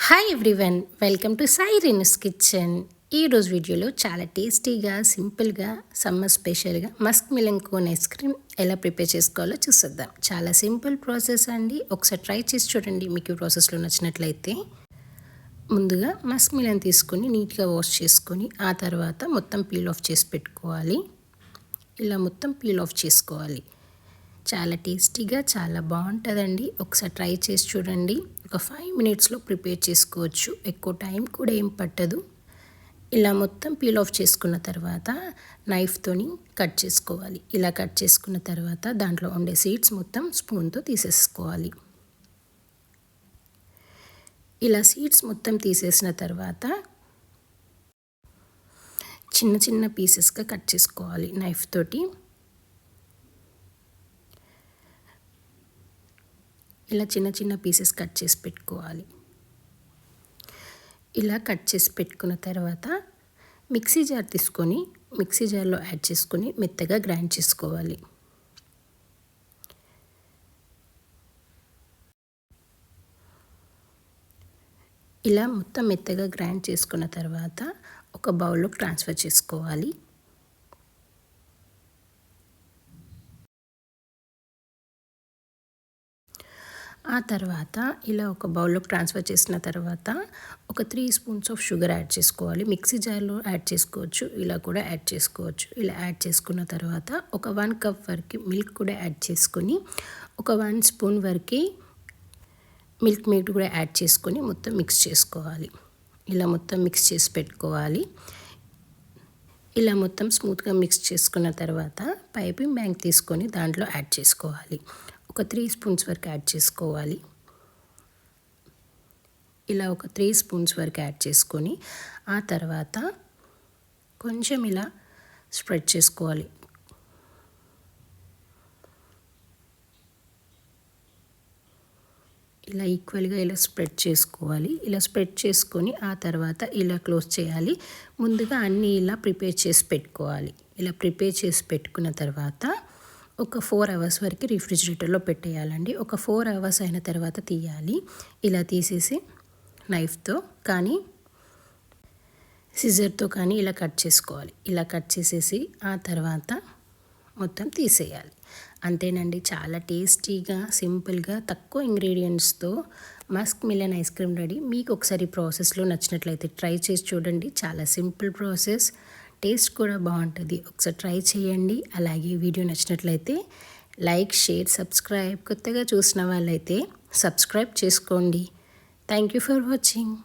Hi everyone, welcome to Sai Renu's kitchen. ఈరోజు వీడియోలో చాలా టేస్టీగా, సింపుల్గా, సమ్మర్ స్పెషల్గా Musk melon cone ice cream ఎలా ప్రిపేర్ చేసుకోవాలో చూసేద్దాం. చాలా సింపుల్ ప్రాసెస్ అండి. ఒకసారి ట్రై చేసి చూడండి. మీకు ఈ ప్రాసెస్లో నచ్చినట్లయితే ముందుగా మస్క్ మిలన్ తీసుకొని నీట్గా వాష్ చేసుకొని ఆ తర్వాత మొత్తం పీల్ ఆఫ్ చేసి పెట్టుకోవాలి. ఇలా మొత్తం పీల్ ఆఫ్ చేసుకోవాలి. చాలా టేస్టీగా, చాలా బాగుంటుందండి. ఒకసారి ట్రై చేసి చూడండి. ఒక 5 మినిట్స్లో ప్రిపేర్ చేసుకోవచ్చు. ఎక్కువ టైం కూడా ఏం పట్టదు. ఇలా మొత్తం పీల్ ఆఫ్ చేసుకున్న తర్వాత నైఫ్తోని కట్ చేసుకోవాలి. ఇలా కట్ చేసుకున్న తర్వాత దాంట్లో ఉండే సీడ్స్ మొత్తం స్పూన్తో తీసేసుకోవాలి. ఇలా సీడ్స్ మొత్తం తీసేసిన తర్వాత చిన్న చిన్న పీసెస్గా కట్ చేసుకోవాలి నైఫ్ తోటి. ఇలా చిన్న చిన్న పీసెస్ కట్ చేసి పెట్టుకోవాలి. ఇలా కట్ చేసి పెట్టుకున్న తర్వాత మిక్సీ జార్ తీసుకొని మిక్సీ జార్లో యాడ్ చేసుకొని మెత్తగా గ్రైండ్ చేసుకోవాలి. ఇలా మొత్తం మెత్తగా గ్రైండ్ చేసుకున్న తర్వాత ఒక బౌల్లోకి ట్రాన్స్ఫర్ చేసుకోవాలి. ఆ తర్వాత ఇలా ఒక బౌల్లోకి ట్రాన్స్ఫర్ చేసిన తర్వాత ఒక 3 స్పూన్స్ ఆఫ్ షుగర్ యాడ్ చేసుకోవాలి. మిక్సీ జార్లో యాడ్ చేసుకోవచ్చు, ఇలా కూడా యాడ్ చేసుకోవచ్చు. ఇలా యాడ్ చేసుకున్న తర్వాత ఒక 1 కప్ వరకు మిల్క్ కూడా యాడ్ చేసుకొని ఒక 1 స్పూన్ వరకు మిల్క్ మేడ్ కూడా యాడ్ చేసుకొని మొత్తం మిక్స్ చేసుకోవాలి. ఇలా మొత్తం మిక్స్ చేసి పెట్టుకోవాలి. ఇలా మొత్తం స్మూత్గా మిక్స్ చేసుకున్న తర్వాత పైపింగ్ బ్యాగ్ తీసుకొని దాంట్లో యాడ్ చేసుకోవాలి. ఒక 3 స్పూన్స్ వరకు యాడ్ చేసుకోవాలి. ఇలా ఒక 3 స్పూన్స్ వరకు యాడ్ చేసుకొని ఆ తర్వాత కొంచెం ఇలా స్ప్రెడ్ చేసుకోవాలి. ఇలా ఈక్వల్గా ఇలా స్ప్రెడ్ చేసుకోవాలి. ఇలా స్ప్రెడ్ చేసుకొని ఆ తర్వాత ఇలా క్లోజ్ చేయాలి. ముందుగా అన్నీ ఇలా ప్రిపేర్ చేసి పెట్టుకోవాలి. ఇలా ప్రిపేర్ చేసి పెట్టుకున్న తర్వాత ఒక 4 అవర్స్ వరకు రిఫ్రిజిరేటర్లో పెట్టేయాలండి. ఒక 4 అవర్స్ అయిన తర్వాత తీయాలి. ఇలా తీసేసి నైఫ్తో కానీ సిజర్తో కానీ ఇలా కట్ చేసుకోవాలి. ఇలా కట్ చేసేసి ఆ తర్వాత మొత్తం తీసేయాలి. అంతేనండి. చాలా టేస్టీగా, సింపుల్గా, తక్కువ ఇంగ్రీడియంట్స్తో musk melon ice cream ready. మీకు ఒకసారి ప్రాసెస్లో నచ్చినట్లయితే ట్రై చేసి చూడండి. చాలా సింపుల్ ప్రాసెస్, టేస్ట్ కూడా బాగుంటుంది. ఒకసారి ట్రై చేయండి. అలాగే వీడియో నచ్చినట్లయితే లైక్, షేర్, సబ్స్క్రైబ్. కొత్తగా చూసిన వాళ్ళైతే సబ్స్క్రైబ్ చేసుకోండి. Thank you for watching.